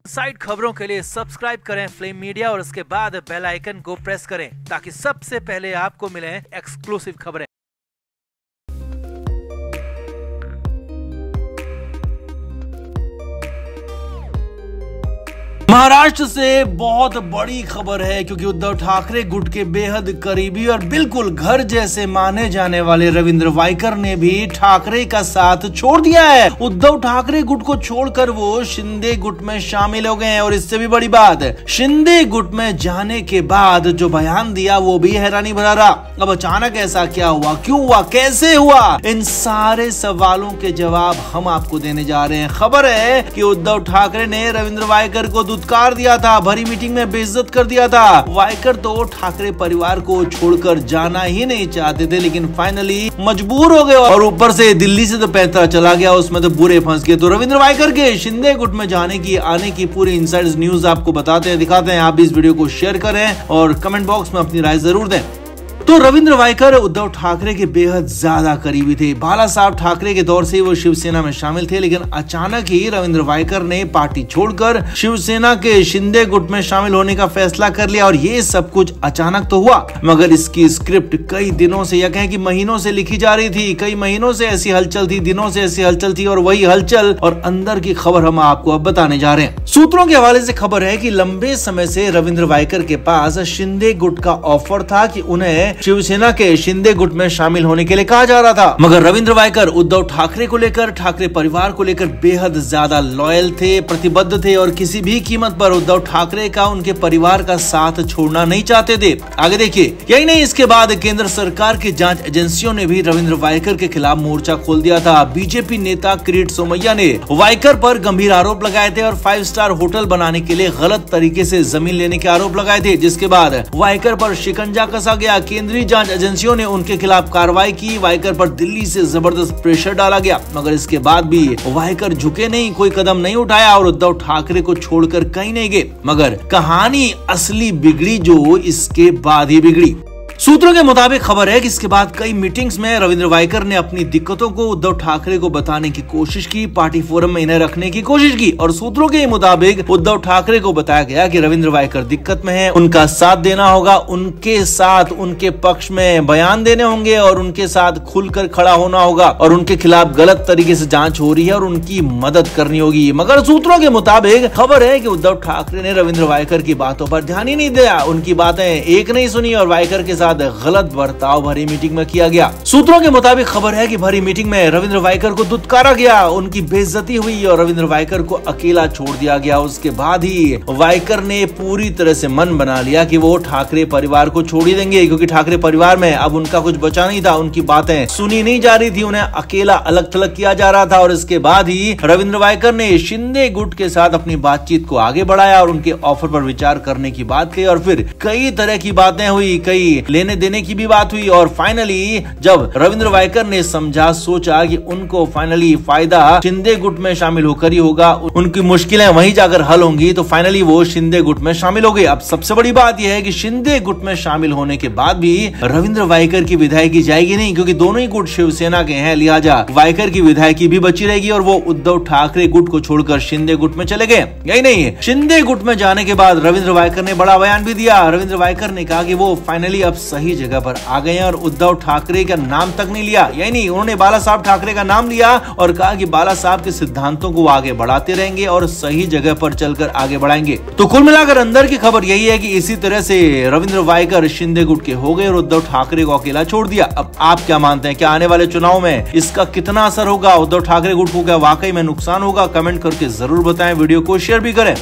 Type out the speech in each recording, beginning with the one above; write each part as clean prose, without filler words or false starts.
Side खबरों के लिए सब्सक्राइब करें फ्लेम मीडिया और उसके बाद बेल आइकन को प्रेस करें ताकि सबसे पहले आपको मिले एक्सक्लूसिव खबरें। महाराष्ट्र से बहुत बड़ी खबर है क्योंकि उद्धव ठाकरे गुट के बेहद करीबी और बिल्कुल घर जैसे माने जाने वाले रविंद्र वायकर ने भी ठाकरे का साथ छोड़ दिया है। उद्धव ठाकरे गुट को छोड़कर वो शिंदे गुट में शामिल हो गए हैं और इससे भी बड़ी बात, शिंदे गुट में जाने के बाद जो बयान दिया वो भी हैरानी भरा रहा। अब अचानक ऐसा क्या हुआ, क्यों हुआ, कैसे हुआ, इन सारे सवालों के जवाब हम आपको देने जा रहे हैं। खबर है कि उद्धव ठाकरे ने रविंद्र वायकर को दुत्कार दिया था, भरी मीटिंग में बेइज्जत कर दिया था। वायकर तो ठाकरे परिवार को छोड़कर जाना ही नहीं चाहते थे, लेकिन फाइनली मजबूर हो गए और ऊपर से दिल्ली से तो पैंतरा चला गया, उसमें तो बुरे फंस गए। तो रविंद्र वायकर के शिंदे गुट में जाने की, आने की पूरी इनसाइड न्यूज आपको बताते हैं, दिखाते हैं। आप भी इस वीडियो को शेयर करें और कमेंट बॉक्स में अपनी राय जरूर दें। तो रविंद्र वायकर उद्धव ठाकरे के बेहद ज्यादा करीबी थे। बाला साहब ठाकरे के दौर से वो शिवसेना में शामिल थे, लेकिन अचानक ही रविंद्र वायकर ने पार्टी छोड़कर शिवसेना के शिंदे गुट में शामिल होने का फैसला कर लिया और ये सब कुछ अचानक तो हुआ, मगर इसकी स्क्रिप्ट कई दिनों से या कहें कि महीनों से लिखी जा रही थी। कई महीनों से ऐसी हलचल थी, दिनों से ऐसी हलचल थी और वही हलचल और अंदर की खबर हम आपको अब बताने जा रहे हैं। सूत्रों के हवाले से खबर है कि लंबे समय से रविंद्र वायकर के पास शिंदे गुट का ऑफर था कि उन्हें शिवसेना के शिंदे गुट में शामिल होने के लिए कहा जा रहा था, मगर रविंद्र वायकर उद्धव ठाकरे को लेकर, ठाकरे परिवार को लेकर बेहद ज्यादा लॉयल थे, प्रतिबद्ध थे और किसी भी कीमत पर उद्धव ठाकरे का, उनके परिवार का साथ छोड़ना नहीं चाहते थे। आगे देखिए, यही नहीं, इसके बाद केंद्र सरकार की जांच एजेंसियों ने भी रविंद्र वायकर के खिलाफ मोर्चा खोल दिया था। बीजेपी नेता किरीट सोमैया ने वायकर पर गंभीर आरोप लगाए थे और 5 स्टार होटल बनाने के लिए गलत तरीके से जमीन लेने के आरोप लगाए थे, जिसके बाद वायकर पर शिकंजा कसा गया। केंद्रीय जांच एजेंसियों ने उनके खिलाफ कार्रवाई की। वायकर पर दिल्ली से जबरदस्त प्रेशर डाला गया, मगर इसके बाद भी वायकर झुके नहीं, कोई कदम नहीं उठाया और उद्धव ठाकरे को छोड़कर कहीं नहीं गए। मगर कहानी असली बिगड़ी जो इसके बाद ही बिगड़ी। सूत्रों के मुताबिक खबर है कि इसके बाद कई मीटिंग्स में रविंद्र वायकर ने अपनी दिक्कतों को उद्धव ठाकरे को बताने की कोशिश की, पार्टी फोरम में इन्हें रखने की कोशिश की और सूत्रों के मुताबिक उद्धव ठाकरे को बताया गया कि रविंद्र वायकर दिक्कत में है, उनका साथ देना होगा, उनके साथ, उनके पक्ष में बयान देने होंगे और उनके साथ खुलकर खड़ा होना होगा और उनके खिलाफ गलत तरीके से जांच हो रही है और उनकी मदद करनी होगी। मगर सूत्रों के मुताबिक खबर है कि उद्धव ठाकरे ने रविंद्र वायकर की बातों पर ध्यान ही नहीं दिया, उनकी बातें एक नहीं सुनी और वायकर के गलत बर्ताव भरी मीटिंग में किया गया। सूत्रों के मुताबिक खबर है कि भरी मीटिंग में रविंद्र वायकर को दुत्कारा गया, उनकी बेइज्जती हुई और रविंद्र वायकर को अकेला छोड़ दिया गया। उसके बाद ही वायकर ने पूरी तरह से मन बना लिया कि वो ठाकरे परिवार को छोड़ ही देंगे, क्योंकि ठाकरे परिवार में अब उनका कुछ बचा नहीं था, उनकी बातें सुनी नहीं जा रही थी, उन्हें अकेला अलग थलग किया जा रहा था। और इसके बाद ही रविंद्र वायकर ने शिंदे गुट के साथ अपनी बातचीत को आगे बढ़ाया और उनके ऑफर पर विचार करने की बात कही और फिर कई तरह की बातें हुई, कई लेने देने की भी बात हुई और फाइनली जब रविंद्र वायकर ने समझा, सोचा कि उनको फाइनली फायदा शिंदे गुट में शामिल होकर ही होगा, उनकी मुश्किलें वहीं जाकर हल होंगी, तो फाइनली वो शिंदे गुट में शामिल हो गए। अब सबसे बड़ी बात यह है कि शिंदे गुट में शामिल होने के बाद भी रविंद्र वायकर की विधायकी जाएगी नहीं, क्योंकि दोनों ही गुट शिवसेना के हैं, लिहाजा वायकर की विधायकी भी बची रहेगी और वो उद्धव ठाकरे गुट को छोड़कर शिंदे गुट में चले गए। यही नहीं, शिंदे गुट में जाने के बाद रविंद्र वायकर ने बड़ा बयान भी दिया। रविंद्र वायकर ने कहा कि वो फाइनली अब सही जगह पर आ गए और उद्धव ठाकरे का नाम तक नहीं लिया, यही नहीं, उन्होंने बाला साहब ठाकरे का नाम लिया और कहा कि बाला साहब के सिद्धांतों को आगे बढ़ाते रहेंगे और सही जगह पर चलकर आगे बढ़ाएंगे। तो कुल मिलाकर अंदर की खबर यही है कि इसी तरह से रविंद्र वायकर शिंदे गुट के हो गए और उद्धव ठाकरे को अकेला छोड़ दिया। अब आप क्या मानते हैं, क्या आने वाले चुनाव में इसका कितना असर होगा, उद्धव ठाकरे गुट को क्या वाकई में नुकसान होगा? कमेंट करके जरूर बताएं, वीडियो को शेयर भी करें।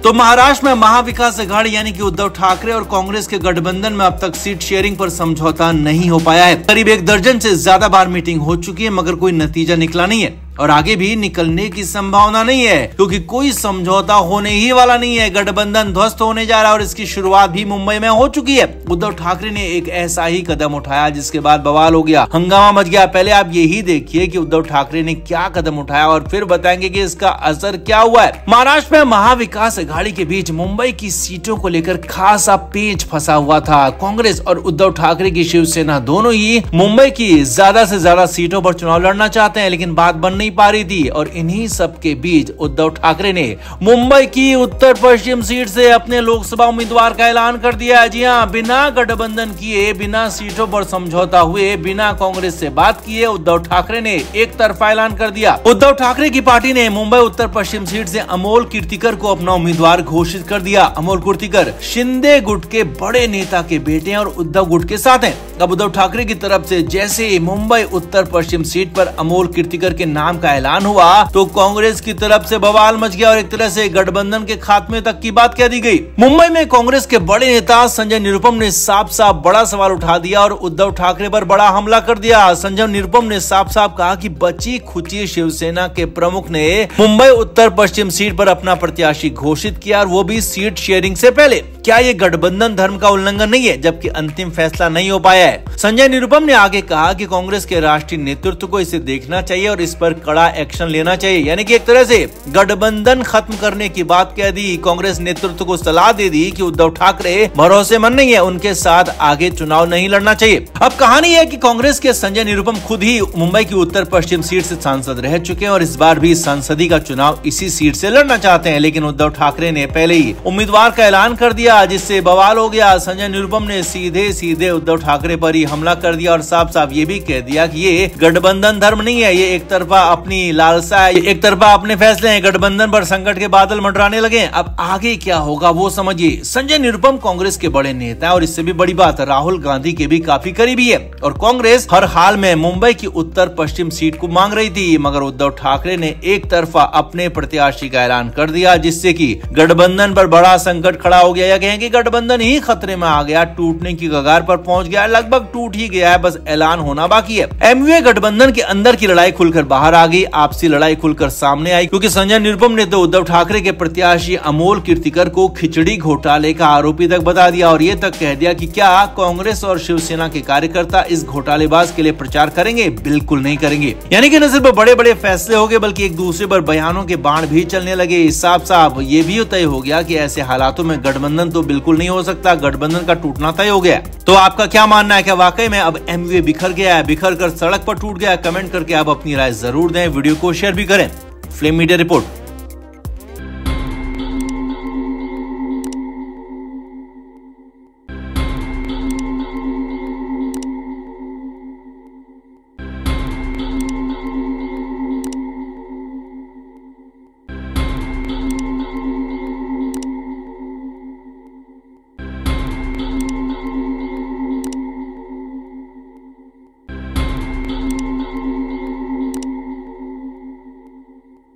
तो महाराष्ट्र में महाविकास अघाड़ी यानी कि उद्धव ठाकरे और कांग्रेस के गठबंधन में अब तक सीट शेयरिंग पर समझौता नहीं हो पाया है। करीब 1 दर्जन से ज्यादा बार मीटिंग हो चुकी है, मगर कोई नतीजा निकला नहीं है और आगे भी निकलने की संभावना नहीं है, क्योंकि कोई समझौता होने ही वाला नहीं है। गठबंधन ध्वस्त होने जा रहा है और इसकी शुरुआत भी मुंबई में हो चुकी है। उद्धव ठाकरे ने एक ऐसा ही कदम उठाया जिसके बाद बवाल हो गया, हंगामा मच गया। पहले आप यही देखिए कि उद्धव ठाकरे ने क्या कदम उठाया और फिर बताएंगे कि इसका असर क्या हुआ है। महाराष्ट्र में महाविकास अघाड़ी के बीच मुंबई की सीटों को लेकर खासा पेच फंसा हुआ था। कांग्रेस और उद्धव ठाकरे की शिवसेना दोनों ही मुंबई की ज्यादा से ज्यादा सीटों पर चुनाव लड़ना चाहते हैं, लेकिन बात बन नहीं पा रही थी। और इन्हीं सब के बीच उद्धव ठाकरे ने मुंबई की उत्तर पश्चिम सीट से अपने लोकसभा उम्मीदवार का ऐलान कर दिया। जी हां, बिना गठबंधन किए, बिना सीटों पर समझौता हुए, बिना कांग्रेस से बात किए उद्धव ठाकरे ने एक तरफा ऐलान कर दिया। उद्धव ठाकरे की पार्टी ने मुंबई उत्तर पश्चिम सीट से अमोल कीर्तिकर को अपना उम्मीदवार घोषित कर दिया। अमोल कीर्तिकर शिंदे गुट के बड़े नेता के बेटे हैं और उद्धव गुट के साथ हैं। अब उद्धव ठाकरे की तरफ से जैसे मुंबई उत्तर पश्चिम सीट पर अमोल कीर्तिकर के नाम का ऐलान हुआ तो कांग्रेस की तरफ से बवाल मच गया और एक तरह से गठबंधन के खात्मे तक की बात कह दी गई। मुंबई में कांग्रेस के बड़े नेता संजय निरुपम ने साफ साफ बड़ा सवाल उठा दिया और उद्धव ठाकरे पर बड़ा हमला कर दिया। संजय निरुपम ने साफ साफ कहा कि बची खुची शिवसेना के प्रमुख ने मुंबई उत्तर पश्चिम सीट पर अपना प्रत्याशी घोषित किया और वो भी सीट शेयरिंग से पहले। क्या ये गठबंधन धर्म का उल्लंघन नहीं है, जबकि अंतिम फैसला नहीं हो पाया है? संजय निरुपम ने आगे कहा कि कांग्रेस के राष्ट्रीय नेतृत्व को इसे देखना चाहिए और इस पर कड़ा एक्शन लेना चाहिए। यानी कि एक तरह से गठबंधन खत्म करने की बात कह दी। कांग्रेस नेतृत्व को सलाह दे दी कि उद्धव ठाकरे भरोसेमंद नहीं है, उनके साथ आगे चुनाव नहीं लड़ना चाहिए। अब कहानी है कि कांग्रेस के संजय निरुपम खुद ही मुंबई की उत्तर पश्चिम सीट से सांसद रह चुके हैं और इस बार भी संसदीय का चुनाव इसी सीट से लड़ना चाहते हैं। लेकिन उद्धव ठाकरे ने पहले ही उम्मीदवार का ऐलान कर दिया, जिससे बवाल हो गया। संजय निरुपम ने सीधे सीधे उद्धव ठाकरे पर ही हमला कर दिया और साफ साफ ये भी कह दिया कि ये गठबंधन धर्म नहीं है, ये एक तरफा अपनी लालसा है, एक तरफा अपने फैसले हैं। गठबंधन पर संकट के बादल मंडराने लगे। अब आगे क्या होगा वो समझिए। संजय निरुपम कांग्रेस के बड़े नेता और इससे भी बड़ी बात राहुल गांधी के भी काफी करीबी है और कांग्रेस हर हाल में मुंबई की उत्तर पश्चिम सीट को मांग रही थी, मगर उद्धव ठाकरे ने एक तरफा अपने प्रत्याशी का ऐलान कर दिया, जिससे कि गठबंधन पर बड़ा संकट खड़ा हो गया। या कहें कि गठबंधन ही खतरे में आ गया, टूटने की कगार पर पहुंच गया, लगभग टूट ही गया है, बस ऐलान होना बाकी है। एमयूए गठबंधन के अंदर की लड़ाई खुलकर बाहर आ गई, आपसी लड़ाई खुलकर सामने आई, क्योंकि संजय निरुपम ने तो उद्धव ठाकरे के प्रत्याशी अमोल कीर्तिकर को खिचड़ी घोटाले का आरोपी तक बता दिया और ये तक कह दिया कि क्या कांग्रेस और शिवसेना के कार्यकर्ता इस घोटालेबाज के लिए प्रचार करेंगे? बिल्कुल नहीं करेंगे। यानी कि न सिर्फ बड़े बड़े फैसले हो गए बल्कि एक दूसरे पर बयानों के बाण भी चलने लगे। साफ साफ ये भी तय हो गया कि ऐसे हालातों में गठबंधन तो बिल्कुल नहीं हो सकता, गठबंधन का टूटना तय हो गया। तो आपका क्या मानना है? क्या वाकई में अब एमयूए बिखर गया है, बिखर कर सड़क पर टूट गया? कमेंट करके आप अपनी राय जरूर दें, वीडियो को शेयर भी करें। Flame media report.